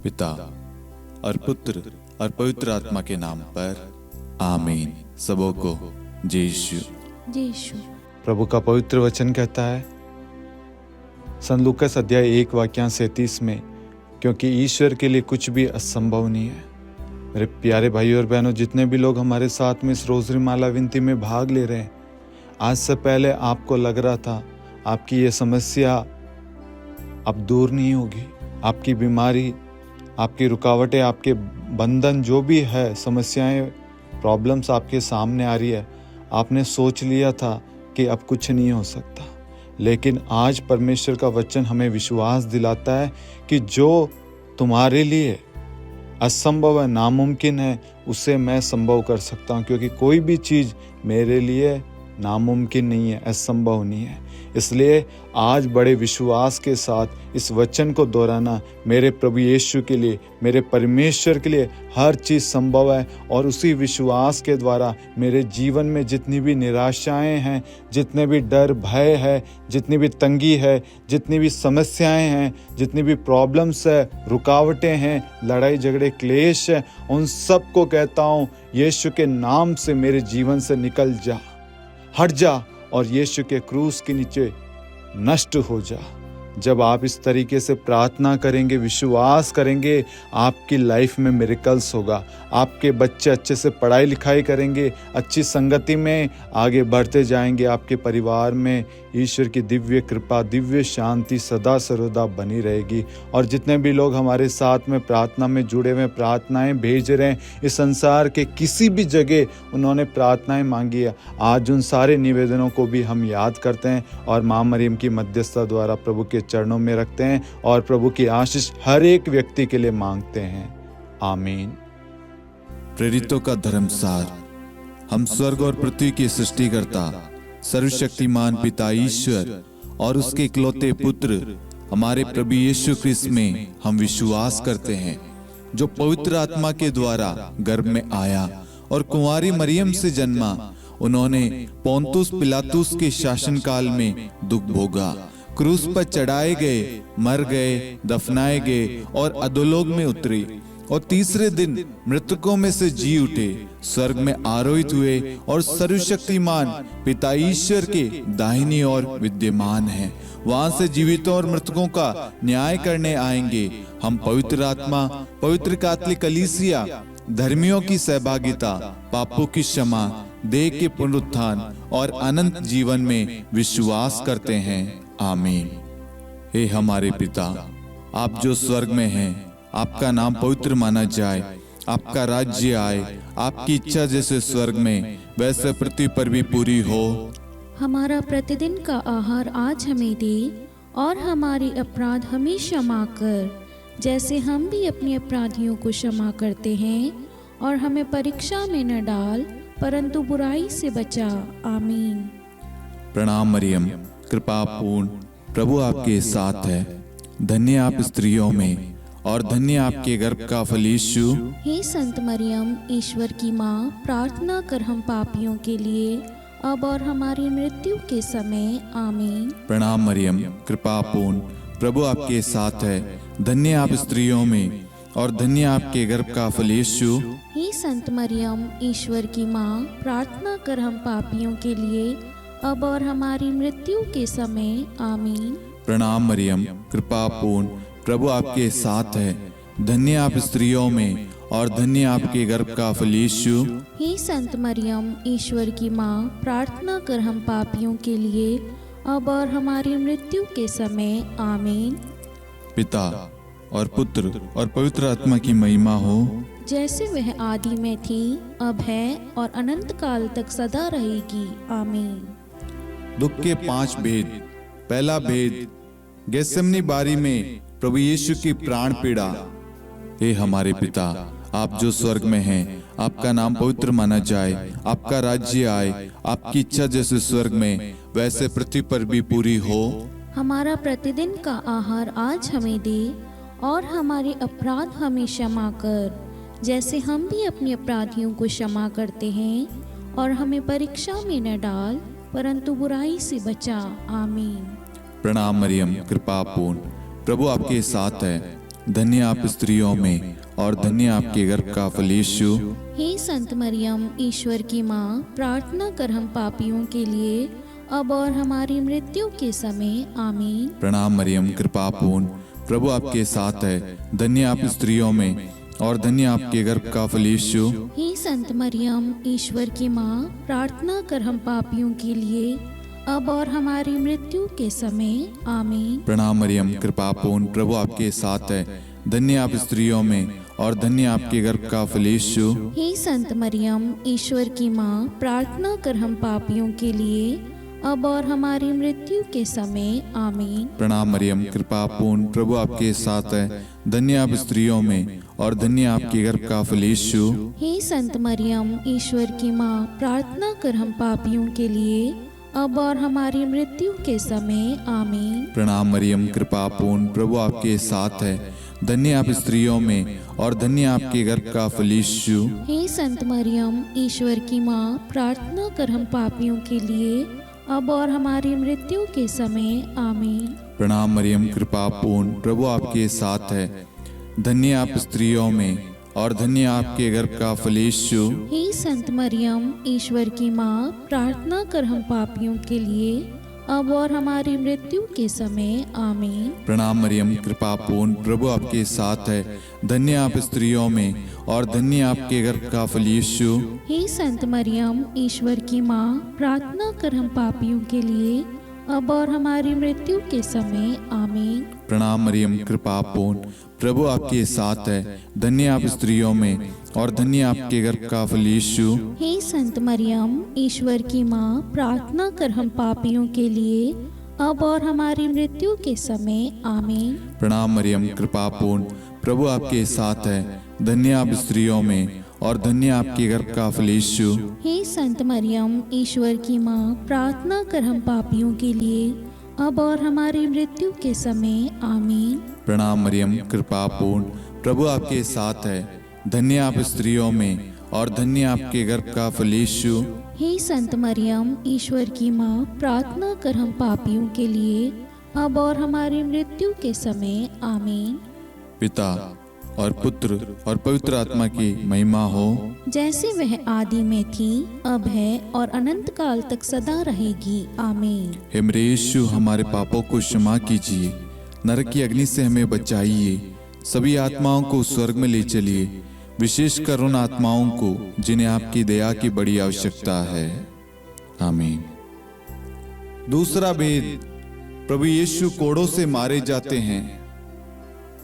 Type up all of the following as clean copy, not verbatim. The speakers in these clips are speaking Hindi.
पिता और पुत्र और पवित्र आत्मा के नाम पर आमीन। सबों को जय यीशु। जय यीशु। प्रभु का पवित्र वचन कहता है संत लूकास अध्याय 1 वाक्यांश 37 में, क्योंकि ईश्वर के लिए कुछ भी असंभव नहीं है। मेरे प्यारे भाइयों और बहनों, जितने भी लोग हमारे साथ में इस रोजरी माला विनती में भाग ले रहे हैं, आज से पहले आपको लग रहा था आपकी ये समस्या अब दूर नहीं होगी, आपकी बीमारी, आपकी रुकावटें, आपके बंधन, जो भी है, समस्याएं, प्रॉब्लम्स आपके सामने आ रही है, आपने सोच लिया था कि अब कुछ नहीं हो सकता। लेकिन आज परमेश्वर का वचन हमें विश्वास दिलाता है कि जो तुम्हारे लिए असंभव है, नामुमकिन है, उसे मैं संभव कर सकता हूँ, क्योंकि कोई भी चीज़ मेरे लिए नामुमकिन नहीं है, असंभव नहीं है। इसलिए आज बड़े विश्वास के साथ इस वचन को दोहराना, मेरे प्रभु यीशु के लिए, मेरे परमेश्वर के लिए हर चीज़ संभव है। और उसी विश्वास के द्वारा मेरे जीवन में जितनी भी निराशाएं हैं, जितने भी डर, भय है, जितनी भी तंगी है, जितनी भी समस्याएं हैं, जितनी भी प्रॉब्लम्स है, रुकावटें हैं, लड़ाई झगड़े, क्लेश है, उन सब को कहता हूँ यीशु के नाम से मेरे जीवन से निकल जा, हट जा और यीशु के क्रूस के नीचे नष्ट हो जा। जब आप इस तरीके से प्रार्थना करेंगे, विश्वास करेंगे, आपकी लाइफ में मिरेकल्स होगा। आपके बच्चे अच्छे से पढ़ाई लिखाई करेंगे, अच्छी संगति में आगे बढ़ते जाएंगे। आपके परिवार में ईश्वर की दिव्य कृपा, दिव्य शांति सदा सर्वदा बनी रहेगी। और जितने भी लोग हमारे साथ में प्रार्थना में जुड़े हुए, प्रार्थनाएं भेज रहे हैं, इस संसार के किसी भी जगह उन्होंने प्रार्थनाएं मांगी है, आज उन सारे निवेदनों को भी हम याद करते हैं और माँ मरियम की मध्यस्थता द्वारा प्रभु के चरणों में रखते हैं और प्रभु की आशीष हर एक व्यक्ति के लिए मांगते हैं। आमीन। प्रेरितों का धर्मसार। हम स्वर्ग और पृथ्वी के सृष्टिकर्ता सर्वशक्तिमान पिता ईश्वर और उसके इकलौते पुत्र हमारे प्रभु यीशु ख्रिस्त में हम विश्वास करते हैं, जो पवित्र आत्मा के द्वारा गर्भ में आया और कुंवारी मरियम से जन्मा। उन्होंने पोंतुस पिलातुस के शासनकाल में दुख भोगा, क्रूस पर चढ़ाए गए, मर गए, दफनाए गए और अधोलोक में उतरे और तीसरे दिन मृतकों में से जी उठे, स्वर्ग में आरोहित हुए और सर्वशक्तिमान पिता ईश्वर के दाहिनी ओर विद्यमान हैं। वहां से जीवितों और मृतकों का न्याय करने आएंगे। हम पवित्र आत्मा, पवित्र कैथोलिक कलीसिया, धर्मियों की सहभागिता, पापों की क्षमा, देह के पुनरुत्थान और अनंत जीवन में विश्वास करते हैं। आमीन। हे हमारे पिता, आप जो स्वर्ग में हैं, आपका नाम पवित्र माना जाए, आपका राज्य आए, आपकी इच्छा जैसे स्वर्ग में वैसे पृथ्वी पर भी पूरी हो। हमारा प्रतिदिन का आहार आज हमें दे और हमारे अपराध हमें क्षमा कर, जैसे हम भी अपने अपराधियों को क्षमा करते हैं, और हमें परीक्षा में न डाल परंतु बुराई से बचा। आमीन। प्रणाम मरियम, कृपा पूर्ण, प्रभु आपके साथ है। धन्य आप स्त्रियों में और धन्य आपके गर्भ का फल यीशु। हे संत मरियम, ईश्वर की माँ, प्रार्थना कर हम पापियों के लिए अब और हमारी मृत्यु के समय। आमीन। प्रणाम मरियम, कृपा पूर्ण, प्रभु आपके साथ है। धन्य आप स्त्रियों में और धन्य आपके गर्भ का फल यीशु। हे संत मरियम, ईश्वर की माँ, प्रार्थना कर हम पापियों के लिए अब और हमारी मृत्यु के समय। आमीन। प्रणाम मरियम, कृपा पूर्ण, प्रभु आपके साथ है। धन्य आप स्त्रियों में और धन्य आपके गर्भ का फल यीशु। हे संत मरियम, ईश्वर की माँ, प्रार्थना कर हम पापियों के लिए अब और हमारी मृत्यु के समय। आमीन। पिता और पुत्र और पवित्र आत्मा की महिमा हो, जैसे वह आदि में थी, अब है और अनंत काल तक सदा रहेगी। आमीन। दुख के 5 भेद। पहला भेद, गेत्सेमनी बारी में प्रभु यीशु की प्राण पीड़ा। हे हमारे पिता, आप जो स्वर्ग में हैं, आपका नाम पवित्र माना जाए, आपका राज्य आए, आपकी इच्छा जैसे स्वर्ग में वैसे पृथ्वी पर भी पूरी हो। हमारा प्रतिदिन का आहार आज हमें दे और हमारे अपराध हमें क्षमा कर, जैसे हम भी अपने अपराधियों को क्षमा करते हैं, और हमें परीक्षा में न डाल परंतु बुराई से बचा। आमीन। प्रणाम मरियम, कृपा पूर्ण, प्रभु आपके साथ है। धन्य आप स्त्रियों में और धन्य आपके गर्भ का फल यीशु। हे संत मरियम, ईश्वर की माँ, प्रार्थना कर हम पापियों के लिए अब और हमारी मृत्यु के समय आमीन। प्रणाम मरियम, कृपा पूर्ण, प्रभु आपके साथ है। धन्य आप स्त्रियों में और धन्य आपके गर्भ का फल यीशु। हे संत मरियम, ईश्वर की माँ, प्रार्थना कर हम पापियों के लिए अब और हमारी मृत्यु के समय आमीन। प्रणाम मरियम, कृपा पूर्ण, प्रभु आपके साथ है। धन्य आप स्त्रियों में और धन्य आपके गर्भ का फल यीशु। हे संत मरियम, ईश्वर की माँ, प्रार्थना कर हम पापियों के लिए अब और हमारी मृत्यु के समय आमीन। प्रणाम मरियम, कृपा पूर्ण, प्रभु आपके साथ है। धन्य आप स्त्रियों में और धन्य आपके गर्भ का फल यीशु। हे संत मरियम, ईश्वर की माँ, प्रार्थना कर हम पापियों के लिए अब और हमारी मृत्यु के समय आमीन। प्रणाम मरियम, कृपा पूर्ण, प्रभु आपके साथ है। धन्य आप स्त्रियों में और धन्य आपके गर्भ का फल यीशु। हे संत मरियम, ईश्वर की माँ, प्रार्थना कर हम पापियों के लिए अब और हमारी मृत्यु के समय आमीन। प्रणाम मरियम, कृपा पूर्ण, प्रभु आपके साथ है। धन्य आप स्त्रियों में और धन्य आपके गर्भ का फल यीशु। हे संत मरियम, ईश्वर की माँ, प्रार्थना कर हम पापियों के लिए अब और हमारी मृत्यु के समय आमीन। प्रणाम मरियम, कृपा पूर्ण, प्रभु आपके साथ है। धन्य आप स्त्रियों में और धन्य आपके गर्भ का फल यीशु। हे संत मरियम, ईश्वर की माँ, प्रार्थना कर हम पापियों के लिए अब और हमारी मृत्यु के समय आमीन। प्रणाम मरियम, कृपा पूर्ण, प्रभु आपके साथ है। धन्य आप स्त्रियों में और धन्य आपके गर्भ का फल यीशु। हे संत मरियम, ईश्वर की माँ, प्रार्थना कर हम पापियों के लिए अब और हमारी मृत्यु के समय आमीन। प्रणाम मरियम, कृपा पूर्ण, प्रभु आपके साथ है। धन्य आप स्त्रियों में और धन्य आपके गर्भ का फल यीशु। हे संत मरियम, ईश्वर की माँ, प्रार्थना कर हम पापियों के लिए अब और हमारी मृत्यु के समय आमीन। प्रणाम मरियम, कृपा पूर्ण, प्रभु आपके साथ है। धन्य आप स्त्रियों में और धन्य आपके गर्भ का फल यीशु। हे संत मरियम, ईश्वर की माँ, प्रार्थना कर हम पापियों के लिए अब और हमारी मृत्यु के समय आमीन। पिता और पुत्र और पवित्र आत्मा की महिमा हो, जैसे वह आदि में थी, अब है और अनंत काल तक सदा रहेगी आमीन। हे मेरे यीशु, हमारे पापों को क्षमा कीजिए, नरक की अग्नि से हमें बचाइए, सभी आत्माओं को स्वर्ग में ले चलिए, विशेषकर उन आत्माओं को जिन्हें आपकी दया की बड़ी आवश्यकता है। आमीन। दूसरा भेद, प्रभु यीशु कोड़ों से मारे जाते हैं।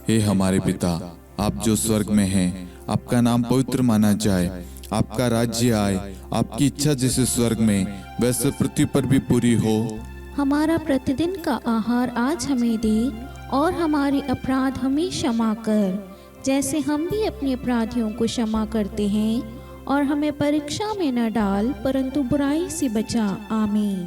हे हमारे पिता, आप जो स्वर्ग में हैं, आपका नाम पवित्र माना जाए, आपका राज्य आए, आपकी इच्छा जैसे स्वर्ग में वैसे पृथ्वी पर भी पूरी हो। हमारा प्रतिदिन का आहार आज हमें दे और हमारे अपराध हमें क्षमा कर, जैसे हम भी अपने अपराधियों को क्षमा करते हैं, और हमें परीक्षा में न डाल परंतु बुराई से बचा आमीन।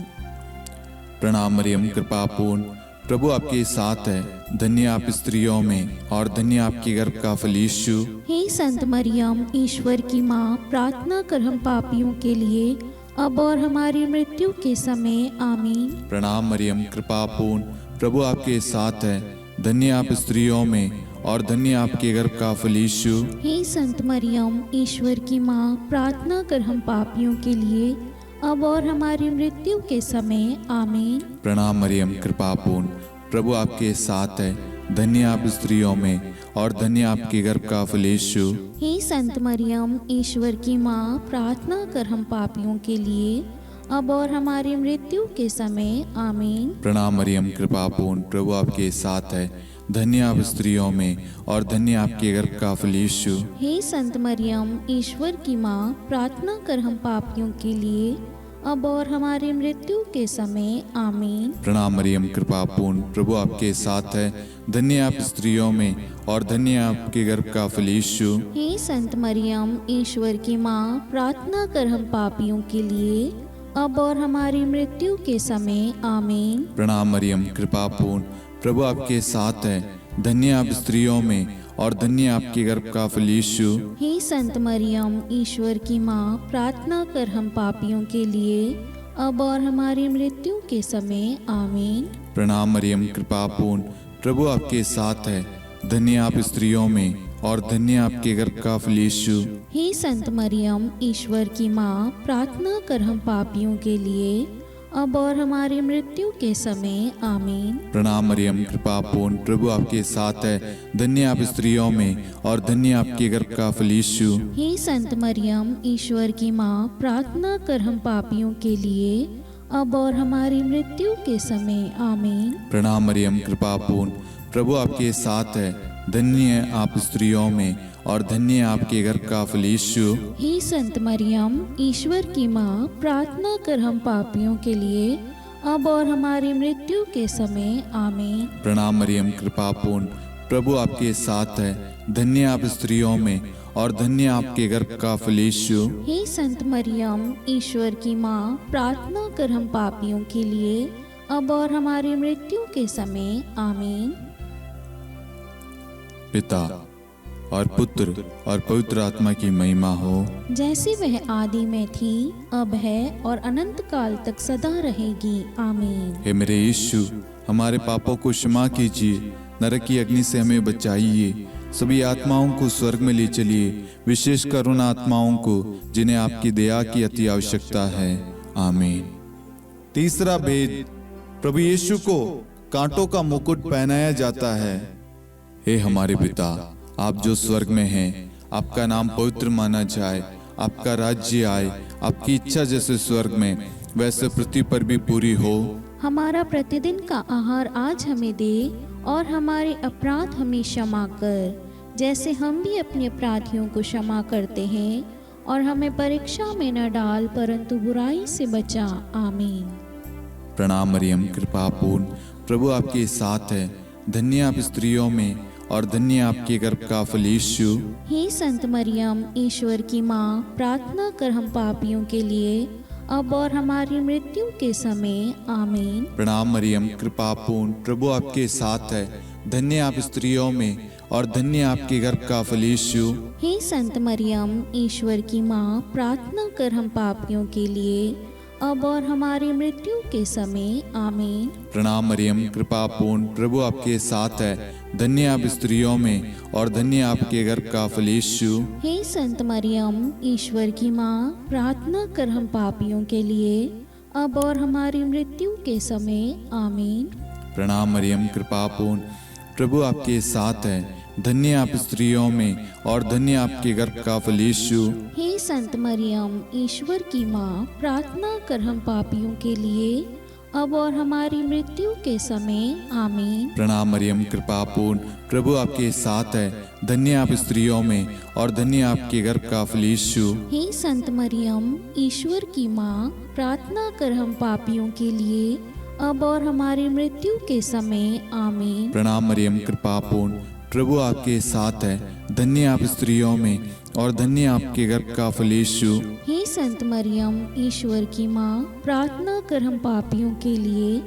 प्रणाम मरियम, कृपा पूर्ण, प्रभु आपके साथ है। धन्य आप स्त्रियों में और धन्य आपके गर्भ का फल यीशु। हे संत मरियम, ईश्वर की माँ, प्रार्थना कर हम पापियों के लिए अब और हमारी मृत्यु के समय आमीन। प्रणाम मरियम, कृपा पूर्ण, प्रभु आपके साथ है। धन्य आप स्त्रियों में और धन्य आपके गर्भ का फल यीशु। हे संत मरियम, ईश्वर की माँ, प्रार्थना कर हम पापियों के लिए अब और हमारी मृत्यु के समय आमीन। प्रणाम मरियम, कृपा पूर्ण, प्रभु आपके साथ है। धन्य आप स्त्रियों में और धन्य आपके गर्भ का फल यीशु। हे संत मरियम, ईश्वर की माँ, प्रार्थना कर हम पापियों के लिए अब और हमारी मृत्यु के समय आमीन। प्रणाम मरियम, कृपा पूर्ण, प्रभु आपके साथ है। धन्य आप स्त्रियों में और धन्य आपके गर्भ का फल यीशु। हे संत मरियम, ईश्वर की माँ, प्रार्थना कर हम पापियों के लिए अब और हमारी मृत्यु के समय आमीन। प्रणाम मरियम, कृपा पूर्ण, प्रभु आपके साथ है। धन्य आप स्त्रियों में और धन्य आपके गर्भ का फल यीशु। हे संत मरियम, ईश्वर की माँ, प्रार्थना कर हम पापियों के लिए अब और हमारी मृत्यु के समय आमीन। प्रणाम मरियम, कृपा पूर्ण, प्रभु आपके साथ है। धन्य आप स्त्रियों में और धन्य आपके गर्भ का फल यीशु। हे संत मरियम, ईश्वर की माँ, प्रार्थना कर हम पापियों के लिए अब और हमारी मृत्यु के समय आमीन। प्रणाम मरियम, कृपा पूर्ण, प्रभु आपके साथ है। धन्य आप स्त्रियों में और धन्य आपके गर्भ का फल यीशु। हे संत मरियम, ईश्वर की माँ, प्रार्थना कर हम पापियों के लिए, अब और हमारी मृत्यु के समय। आमीन। प्रणाम मरियम, कृपा पूर्ण, प्रभु आपके साथ है। धन्य आप स्त्रियों में और धन्य आपके गर्भ का फल यीशु। हे संत मरियम, ईश्वर की माँ, प्रार्थना कर हम पापियों के लिए, अब और हमारी मृत्यु के समय। आमीन। प्रणाम मरियम, कृपा पूर्ण, प्रभु आपके साथ है। धन्य आप स्त्रियों में और धन्य आपके गर्भ का फल यीशु। हे संत मरियम, ईश्वर की माँ, प्रार्थना कर हम पापियों के लिए, अब और हमारी मृत्यु के समय। आमीन। प्रणाम मरियम, कृपा पूर्ण, प्रभु आपके साथ है। धन्य आप स्त्रियों में और धन्य आपके गर्भ का फल यीशु। हे संत मरियम, ईश्वर की माँ, प्रार्थना कर हम पापियों के लिए, अब और हमारी मृत्यु के समय। आमीन। पिता और पुत्र और पवित्र आत्मा की महिमा हो, जैसे वह आदि में थी, अब है और अनंत काल तक सदा रहेगी। आमीन। हे मेरे यीशु, हमारे पापों को क्षमा कीजिए, नरक की अग्नि से हमें बचाइए, सभी आत्माओं को स्वर्ग में ले चलिए, विशेषकर उन आत्माओं को जिन्हें आपकी दया की अति आवश्यकता है। आमीन। तीसरा भेद, प्रभु यीशु को कांटों का मुकुट पहनाया जाता है। हे हमारे पिता, आप जो स्वर्ग में हैं, आपका नाम पवित्र माना जाए, आपका राज्य आए, आपकी इच्छा जैसे स्वर्ग में वैसे पृथ्वी पर भी पूरी हो। हमारा प्रतिदिन का आहार आज हमें दे, और हमारे अपराध हमें क्षमा कर, जैसे हम भी अपने अपराधियों को क्षमा करते हैं, और हमें परीक्षा में न डाल, परंतु बुराई से बचा। आमीन। प्रणाम मरियम, कृपा पूर्ण, प्रभु आपके साथ है। धन्य आप स्त्रियों में और धन्य आपके गर्भ का फल यीशु। हे संत मरियम, ईश्वर की माँ, प्रार्थना कर हम पापियों के लिए, अब और हमारी मृत्यु के समय। आमीन। प्रणाम मरियम, कृपा पूर्ण, प्रभु आपके साथ है। धन्य आप स्त्रियों में और धन्य आपके गर्भ का फल यीशु। हे संत मरियम, ईश्वर की माँ, प्रार्थना कर हम पापियों के लिए, अब और हमारी मृत्यु के समय। आमीन। प्रणाम मरियम, कृपा पूर्ण, प्रभु आपके साथ है। धन्य आप स्त्रियों में और धन्य आपके गर्भ का फल यीशु। हे संत मरियम, ईश्वर की माँ, प्रार्थना कर हम पापियों के लिए, अब और हमारी मृत्यु के समय। आमीन। प्रणाम मरियम, कृपा पूर्ण, प्रभु आपके साथ है। धन्य आप स्त्रियों में और धन्य आपके गर्भ का फल यीशु। हे संत मरियम, ईश्वर की माँ, प्रार्थना कर हम पापियों के लिए, अब और हमारी मृत्यु के समय। आमीन। प्रणाम मरियम, कृपा पूर्ण, प्रभु आपके साथ है। धन्य आप स्त्रियों में और धन्य आपके गर्भ का फल यीशु। हे संत मरियम, ईश्वर की माँ, प्रार्थना कर हम पापियों के लिए, अब और हमारी मृत्यु के समय। आमीन। प्रणाम मरियम, कृपा पूर्ण, प्रभु आपके साथ है। धन्य आप स्त्रियों में और धन्य आपके गर्भ का फल यीशु। हे संत मरियम, ईश्वर की माँ, प्रार्थना कर हम पापियों के लिए,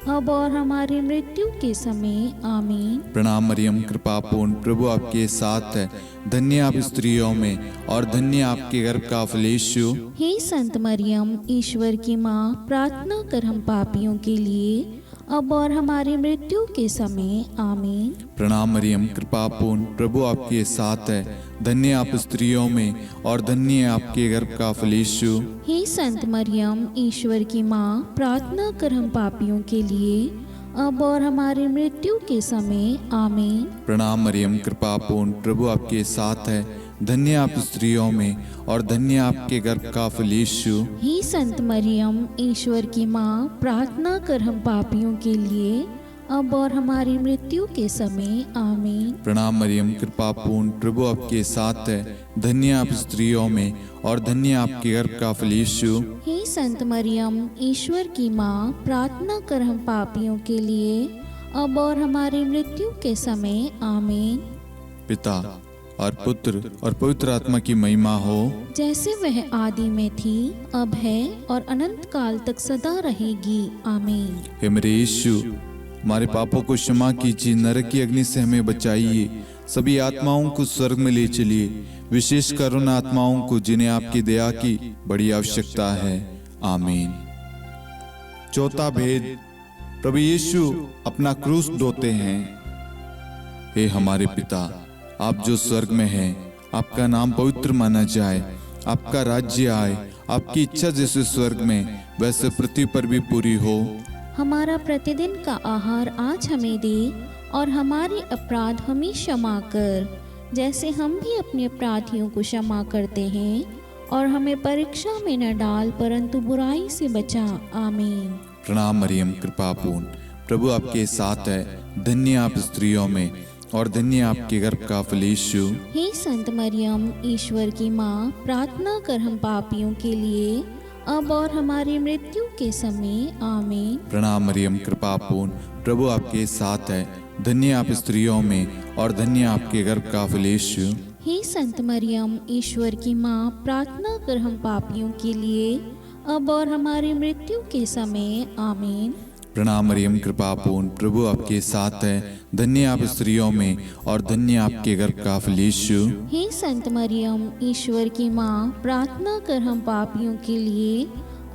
अब और हमारी मृत्यु के समय। आमीन। प्रणाम मरियम, कृपा पूर्ण, प्रभु आपके साथ है। धन्य आप स्त्रियों में और धन्य आपके गर्भ का फल यीशु। हे संत मरियम, ईश्वर की माँ, प्रार्थना कर हम पापियों के लिए, अब और हमारी मृत्यु के समय। आमीन। प्रणाम मरियम, कृपा पूर्ण, प्रभु आपके साथ है। धन्य आप स्त्रियों में और धन्य आपके गर्भ का फल यीशु। हे संत मरियम, ईश्वर की माँ, प्रार्थना कर हम पापियों के लिए, अब और हमारी मृत्यु के समय। आमीन। प्रणाम मरियम, कृपा पूर्ण, प्रभु आपके साथ है। धन्य आप स्त्रियों में और धन्य आपके गर्भ का फल यीशु। हे संत मरियम, ईश्वर की माँ, प्रार्थना कर हम पापियों के लिए, अब और हमारी मृत्यु के समय। आमीन। प्रणाम मरियम, कृपा पूर्ण, प्रभु आपके साथ है। धन्य आप स्त्रियों में और धन्य आपके गर्भ का फल यीशु। हे संत मरियम, ईश्वर की माँ, प्रार्थना कर हम पापियों के लिए, अब और हमारी मृत्यु के समय। आमीन। पिता और पुत्र और पवित्र आत्मा की महिमा हो, जैसे वह आदि में थी, अब है और अनंत काल तक सदा रहेगी। आमीन। हे मेरे यीशु, हमारे पापों को क्षमा कीजिए, नरक की अग्नि से हमें बचाइए, सभी आत्माओं को स्वर्ग में ले चलिए, विशेषकर उन आत्माओं को जिन्हें आपकी दया की बड़ी आवश्यकता है। आमीन। चौथा भेद, प्रभु यीशु अपना क्रूस ढोते हैं। हे हमारे पिता, आप जो स्वर्ग में हैं, आपका नाम पवित्र माना जाए, आपका राज्य आए, आपकी इच्छा जैसे स्वर्ग में वैसे पृथ्वी पर भी पूरी हो। हमारा प्रतिदिन का आहार आज हमें दे, और हमारे अपराध हमें क्षमा कर, जैसे हम भी अपने अपराधियों को क्षमा करते हैं, और हमें परीक्षा में न डाल, परंतु बुराई से बचा। आमीन। प्रणाम मरियम, कृपा पूर्ण, प्रभु आपके साथ है। धन्य आप स्त्रियों में, और धन्य आपके गर्भ का फल यीशु। हे संत मरियम, ईश्वर की माँ, प्रार्थना कर हम पापियों के लिए, अब और हमारी मृत्यु के समय। आमीन। प्रणाम मरियम, कृपा पूर्ण, प्रभु आपके साथ है। धन्य आप स्त्रियों में, और धन्य आपके गर्भ का फल यीशु। हे संत मरियम, ईश्वर की माँ, प्रार्थना कर हम पापियों के लिए, अब और हमारी मृत्यु के समय। आमीन। प्रणाम मरियम, कृपा पूर्ण, प्रभु आपके साथ है। धन्य आप स्त्रियों में, और धन्य आपके गर्भ का फल यीशु। हे संत मरियम, ईश्वर की माँ, प्रार्थना कर हम पापियों के लिए,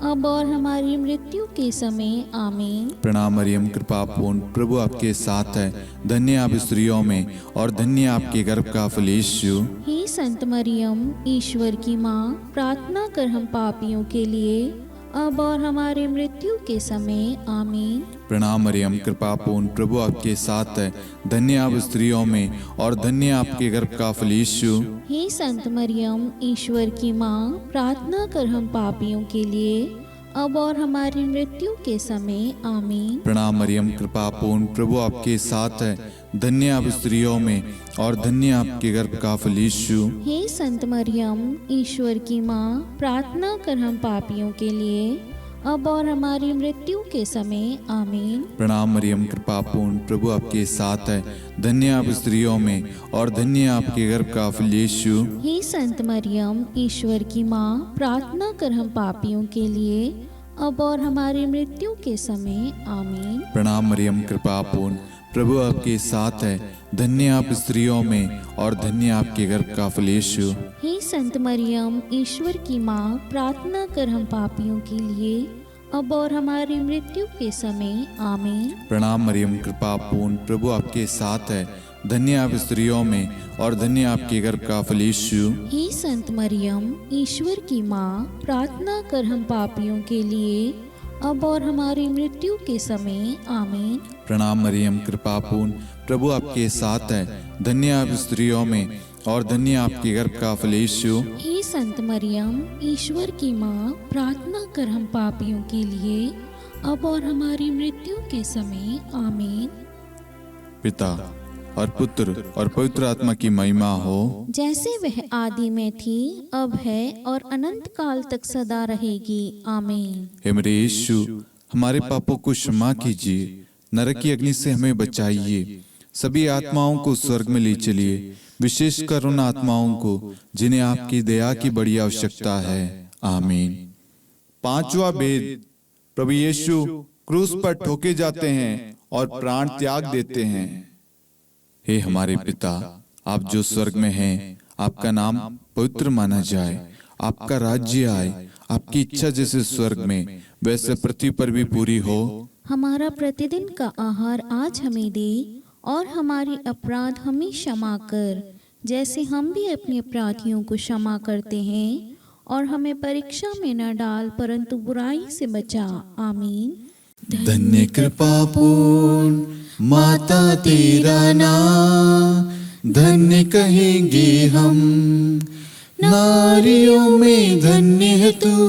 अब और हमारी मृत्यु के समय। आमीन। प्रणाम मरियम, कृपा पूर्ण, प्रभु आपके साथ है। धन्य आप स्त्रियों में, और धन्य आपके गर्भ का फल यीशु। हे संत मरियम, ईश्वर की माँ, प्रार्थना कर हम पापियों के लिए, अब और हमारी मृत्यु के समय। आमीन। प्रणाम मरियम, कृपा पूर्ण, प्रभु आपके साथ है। धन्य आप स्त्रियों में, और धन्य आपके गर्भ का फल यीशु। हे संत मरियम, ईश्वर की माँ, प्रार्थना कर हम पापियों के लिए, अब और हमारी मृत्यु के समय। आमीन। प्रणाम मरियम, कृपा पूर्ण, प्रभु आपके साथ है। धन्य आप स्त्रियों में, और धन्य आपके गर्भ का फल यीशु। हे संत मरियम, ईश्वर की माँ, प्रार्थना कर हम पापियों के लिए, अब और हमारी मृत्यु के समय। आमीन। प्रणाम मरियम, कृपा पूर्ण, प्रभु आपके साथ है। धन्य आप स्त्रियों में, और धन्य आपके गर्भ का फल यीशु। हे संत मरियम, ईश्वर की माँ, प्रार्थना कर हम पापियों के लिए, अब और हमारी मृत्यु के समय। आमीन। प्रणाम मरियम, कृपा पूर्ण, प्रभु आपके साथ है। धन्य आप स्त्रियों में, और धन्य आपके गर्भ का फल यीशु। हे संत मरियम, ईश्वर की माँ, प्रार्थना कर हम पापियों के लिए, अब और हमारी मृत्यु के समय। आमीन। प्रणाम मरियम, कृपा पूर्ण, प्रभु आपके साथ है। धन्य आप स्त्रियों में, और धन्य आपके गर्भ का फल यीशु। हे संत मरियम, ईश्वर की माँ, प्रार्थना कर हम पापियों के लिए, अब और हमारी मृत्यु के समय। आमीन। प्रणाम मरियम, कृपा पूर्ण, प्रभु आपके साथ है। धन्य आप स्त्रियों में, और धन्य आपके गर्भ का फल यीशु। हे संत मरियम, ईश्वर की माँ, प्रार्थना कर हम पापियों के लिए, अब और हमारी मृत्यु के समय। आमीन। पिता और पुत्र और पवित्र आत्मा की महिमा हो, जैसे वह आदि में थी, अब है, और अनंत काल तक सदा रहेगी। आमीन। हे मेरे यीशु, हमारे पापों को क्षमा कीजिए, नरक की अग्नि से हमें बचाइए, सभी आत्माओं को स्वर्ग में ले चलिए, विशेषकर उन आत्माओं को जिन्हें आपकी दया की बड़ी आवश्यकता है। आमीन। पांचवा भेद, प्रभु यीशु क्रूस पर ठोके जाते हैं और प्राण त्याग देते हैं। हे हमारे पिता, आप जो स्वर्ग में हैं, आपका नाम पवित्र माना जाए, आपका राज्य आए, आपकी इच्छा जैसे स्वर्ग में वैसे पृथ्वी पर भी पूरी हो। हमारा प्रतिदिन का आहार आज हमें दे, और हमारे अपराध हमें क्षमा कर, जैसे हम भी अपने अपराधियों को क्षमा करते हैं, और हमें परीक्षा में न डाल, परंतु बुराई से बचा। आमीन। धन्य कृपा पूर्ण माता तेरा नाम, धन्य कहेंगे हम, नारियों में धन्य है तू,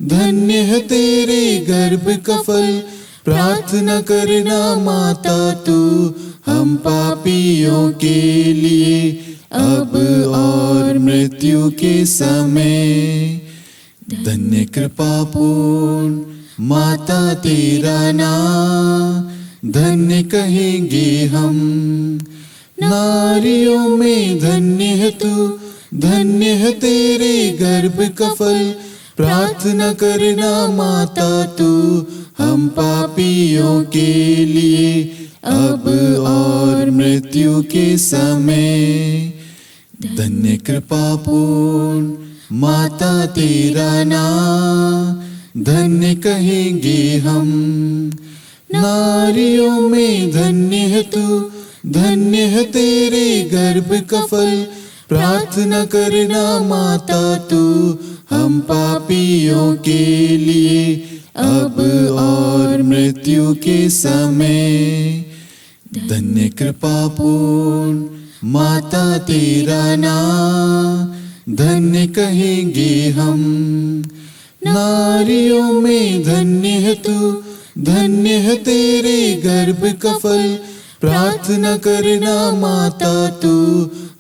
धन्य है तेरे गर्भ का फल। प्रार्थना करना माता तू, हम पापियों के लिए, अब और मृत्यु के समय। धन्य कृपा पूर्ण माता तेरा नाम, धन्य कहेंगे हम, नारियों में धन्य है तू, धन्य है तेरे गर्भ का फल। प्रार्थना करना माता तू, हम पापियों के लिए, अब और मृत्यु के समय। धन्य कृपा पूर्ण माता तेरा नाम, धन्य कहेंगे हम, नारियों में धन्य है तू, धन्य है तेरे गर्भ का फल। प्रार्थना करना माता तू हम पापियों के लिए, अब और मृत्यु के समय। धन्य कृपा पूर्ण माता तेरा नाम, धन्य कहेंगे हम। नारियों में धन्य है तू, धन्य है तेरे गर्भ का फल। प्रार्थना करना माता तू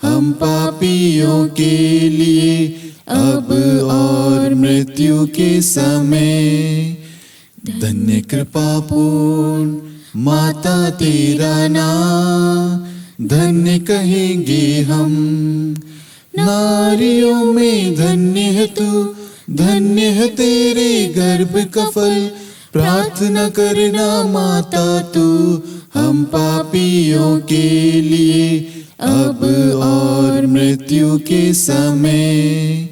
हम पापियों के लिए, अब और मृत्यु के समय। धन्य कृपा पूर्ण माता तेरा नाम, धन्य कहेंगे हम। नारियों में धन्य है तू, धन्य है तेरे गर्भ का फल। प्रार्थना करना माता तू हम पापियों के लिए, अब और मृत्यु के समय।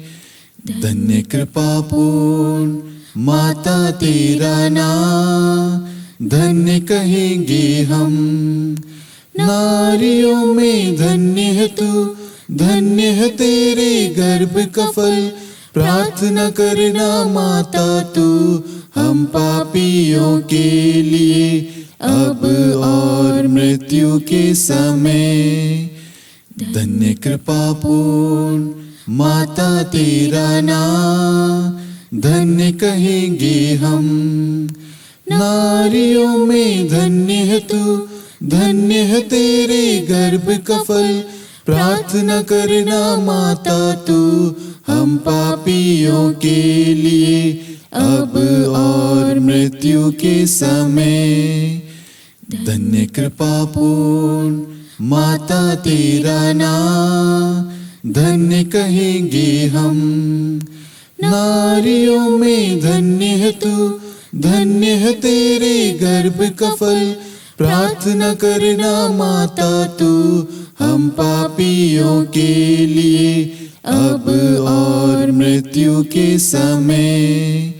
धन्य कृपा पूर्ण माता तेरा नाम, धन्य कहेंगे हम। नारियों में धन्य है तू, धन्य है तेरे गर्भ का फल। प्रार्थना करना माता तू हम पापियों के लिए, अब और मृत्यु के समय। धन्य कृपा पूर्ण माता तेरा नाम, धन्य कहेंगे हम। नारियों में धन्य है तू, धन्य है तेरे गर्भ का फल। प्रार्थना करना माता तू हम पापियों के लिए, अब और मृत्यु के समय। धन्य कृपा पूर्ण माता तेरा नाम, धन्य कहेंगे हम। नारियों में धन्य है तू, धन्य है तेरे गर्भ का फल। प्रार्थना करना माता तू हम पापियों के लिए, अब और मृत्यु के समय।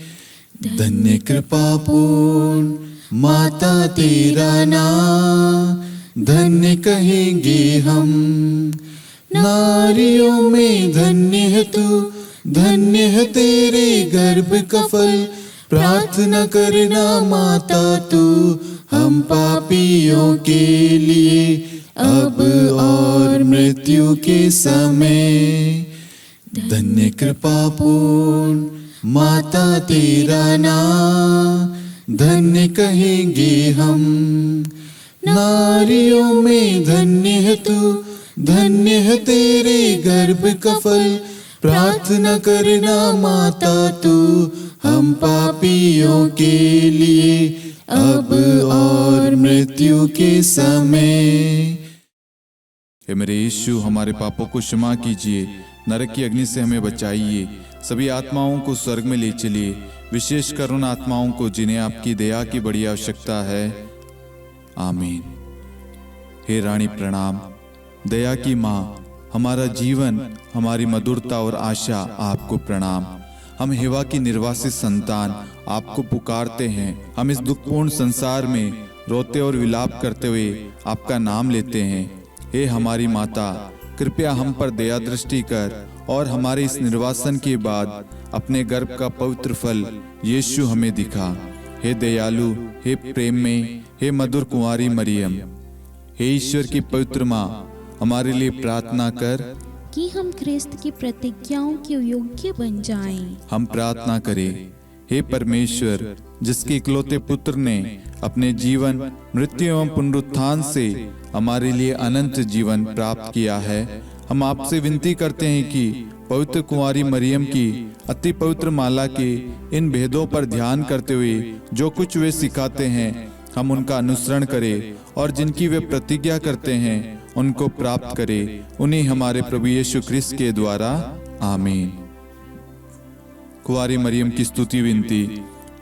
धन्य कृपा पूर्ण माता तेरा नाम, धन्य कहेंगे हम। नारियों में धन्य है तू, धन्य है तेरे गर्भ का फल। प्रार्थना करना माता तू हम पापियों के लिए, अब और मृत्यु के समय। धन्य कृपा पूर्ण माता तेरा नाम, धन्य कहेंगे हम। नारियों में धन्य है तू, धन्य है तेरे गर्भ का फल। प्रार्थना करना माता तू हम पापियों के लिए, अब और मृत्यु के समय। हे मेरे यीशु, हमारे पापों को क्षमा कीजिए, नरक की अग्नि से हमें बचाइए, सभी आत्माओं को स्वर्ग में ले चलिए, विशेषकर उन आत्माओं को जिन्हें आपकी दया की बड़ी आवश्यकता है। आमीन। हे रानी प्रणाम, दया की माँ, हमारा जीवन, हमारी मधुरता और आशा आपको प्रणाम। हम हेवा की निर्वासित संतान आपको पुकारते हैं। हम इस दुखपूर्ण संसार में रोते और विलाप करते हुए आपका नाम लेते हैं। हे हमारी माता, कृपया हम पर दया दृष्टि कर और हमारे इस निर्वासन के बाद अपने गर्भ का पवित्र फल यीशु हमें दिखा। हे दयालु, हे प्रेम में, हे मधुर कुंवारी मरियम, हे ईश्वर की पवित्र माँ, हमारे लिए प्रार्थना कर कि हम ख्रिस्त की प्रतिज्ञाओं के योग्य बन जाएं। हम प्रार्थना करें। हे परमेश्वर, जिसके इकलौते पुत्र ने अपने जीवन, मृत्यु एवं पुनरुत्थान से हमारे लिए अनंत जीवन प्राप्त किया है, हम आपसे विनती करते हैं कि पवित्र कुंवारी मरियम की अति पवित्र माला के इन भेदों पर ध्यान करते हुए जो कुछ वे सिखाते हैं, हम उनका अनुसरण करें और जिनकी वे प्रतिज्ञा करते हैं उनको प्राप्त करें। उन्हीं हमारे प्रभु यीशु ख्रिस्त के द्वारा। आमीन। कुंवारी मरियम की स्तुति विनती।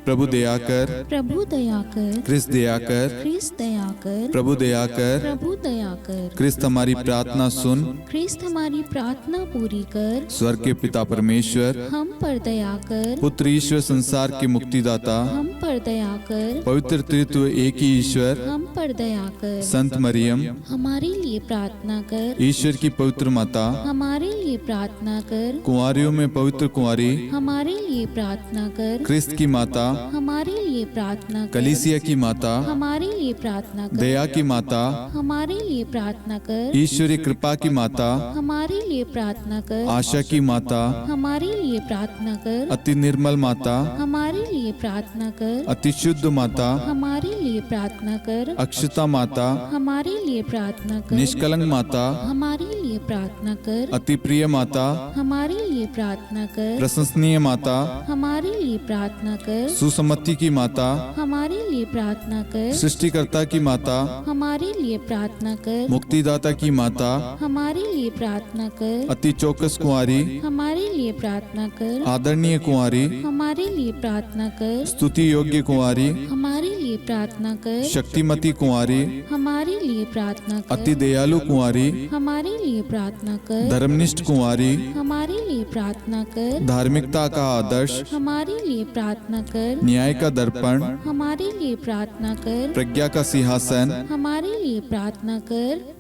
प्रभु दया कर, प्रभु दया कर, ख्रिस्त दया कर, ख्रिस्त दया कर, प्रभु दया कर, प्रभु दया कर, ख्रिस्त हमारी प्रार्थना सुन, ख्रिस्त हमारी प्रार्थना पूरी कर, स्वर्ग के पिता परमेश्वर, हम पर दया कर, पुत्र ईश्वर संसार के मुक्तिदाता, हम पर पर दया कर, पवित्र त्रित्व एक ही ईश्वर, हम पर दया कर, संत मरियम, हमारे लिए प्रार्थना कर, ईश्वर की पवित्र माता, हमारे लिए प्रार्थना कर, कुंवारियों में पवित्र कुंवारी, हमारे लिए प्रार्थना कर, क्रिस्त की माता, हमारे लिए प्रार्थना कर, कलीसिया की माता, हमारे लिए प्रार्थना कर, दया की माता, हमारे लिए प्रार्थना कर, ईश्वरीय कृपा की माता, हमारे लिए प्रार्थना कर, आशा की माता, हमारे लिए प्रार्थना कर, अति निर्मल माता, हमारे लिए प्रार्थना कर, अति शुद्ध माता, हमारे लिए प्रार्थना कर, अक्षता माता, हमारे लिए प्रार्थना कर, निष्कलंक माता, हमारे लिए प्रार्थना कर, अति प्रिय माता, हमारे लिए प्रार्थना कर, प्रशंसनीय माता, हमारे लिए प्रार्थना कर, सुसम्मति की माता, हमारे लिए प्रार्थना कर, सृष्टिकर्ता की माता, हमारे लिए प्रार्थना कर, मुक्तिदाता की माता, हमारे लिए प्रार्थना कर, अति चौकस कुंवारी, हमारे लिए प्रार्थना कर, आदरणीय कुंवारी, हमारे लिए प्रार्थना कर, स्तुति योग्य कुंवारी, हमारे लिए प्रार्थना कर, शक्तिमती कुंवारी, हमारे लिए प्रार्थना कर, अति दयालु कुंवारी, हमारे लिए प्रार्थना कर, धर्मनिष्ठ कुंवारी, हमारे लिए प्रार्थना कर, धार्मिकता का आदर्श, हमारे लिए प्रार्थना कर, न्याय का दर्पण, हमारे लिए प्रार्थना कर, प्रज्ञा का सिंहासन, हमारे लिए प्रार्थना कर,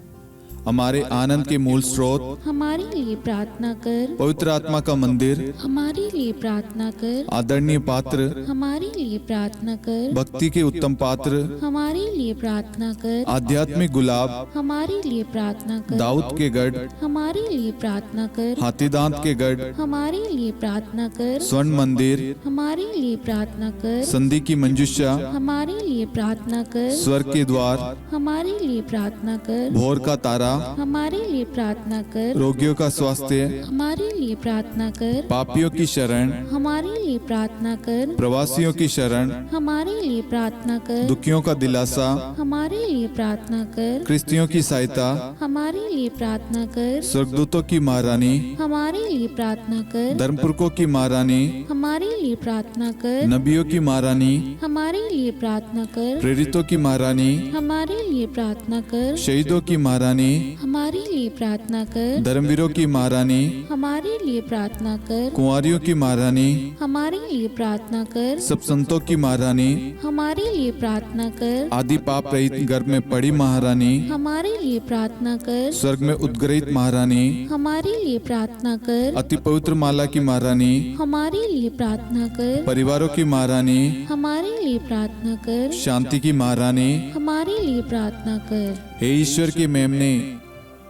हमारे आनंद के मूल स्रोत, हमारे लिए प्रार्थना कर, पवित्र आत्मा का मंदिर, हमारे लिए प्रार्थना कर, आदरणीय पात्र, हमारे लिए प्रार्थना कर, भक्ति के उत्तम पात्र, हमारे लिए प्रार्थना कर, आध्यात्मिक गुलाब, हमारे लिए प्रार्थना कर, दाऊद के गढ़, हमारे लिए प्रार्थना कर, हाथीदांत के गढ़, हमारे लिए प्रार्थना कर, स्वर्ण मंदिर, हमारे लिए प्रार्थना कर, संधि की मंजुषा, हमारे लिए प्रार्थना कर, स्वर्ग के द्वार, हमारे लिए प्रार्थना कर, भोर का तारा, हमारे लिए प्रार्थना कर, रोगियों का स्वास्थ्य, हमारे लिए प्रार्थना कर, पापियों की शरण, हमारे लिए प्रार्थना कर, प्रवासियों की शरण, हमारे लिए प्रार्थना कर, दुखियों का दिलासा, हमारे लिए प्रार्थना कर, क्रिस्तियों की सहायता, हमारे लिए प्रार्थना कर, स्वर्गदूतों की महारानी, हमारे लिए प्रार्थना कर, धर्मपुरखों की महारानी, हमारे लिए प्रार्थना कर, नबियों की महारानी, हमारे लिए प्रार्थना कर, प्रेरितों की महारानी, हमारे लिए प्रार्थना कर, शहीदों की महारानी, हमारे लिए प्रार्थना कर, धर्मवीरों की महारानी, हमारे लिए प्रार्थना कर, कुंवारियों की महारानी, हमारे लिए प्रार्थना कर, सब संतों की महारानी, हमारे लिए प्रार्थना कर, आदि पाप रहित गर्भ में पड़ी महारानी, हमारे लिए प्रार्थना कर, स्वर्ग में उद्ग्रहित महारानी, हमारे लिए प्रार्थना कर, अति पवित्र माला की महारानी, हमारे लिए प्रार्थना कर, परिवारों की महारानी, हमारे लिए प्रार्थना कर, शांति की महारानी, हमारे लिए प्रार्थना कर। हे ईश्वर के मेमने,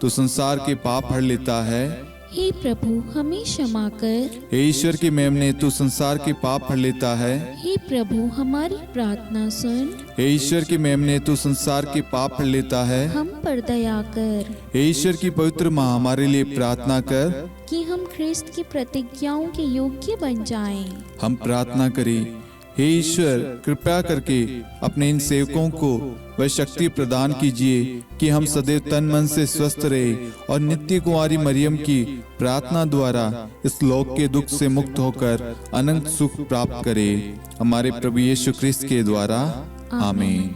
तू संसार के पाप हर लेता है। हे प्रभु हमें क्षमा कर। हे ईश्वर के मेमने, तू संसार के पाप हर लेता है। हे प्रभु हमारी प्रार्थना सुन। हे ईश्वर के मेमने, तू संसार के पाप हर लेता है। हम पर दया कर हे ईश्वर की पवित्र माँ, हमारे लिए प्रार्थना कर कि हम ख्रिस्त की प्रतिज्ञाओं के योग्य बन जाएं। हम प्रार्थना करें। हे ईश्वर, कृपया करके अपने इन सेवकों को वह शक्ति प्रदान कीजिए कि हम सदैव तन मन से स्वस्थ रहे और नित्य कुंवारी मरियम की प्रार्थना द्वारा इस लोक के दुख से मुक्त होकर अनंत सुख प्राप्त करें। हमारे प्रभु यीशु ख्रिस्त के द्वारा आमीन।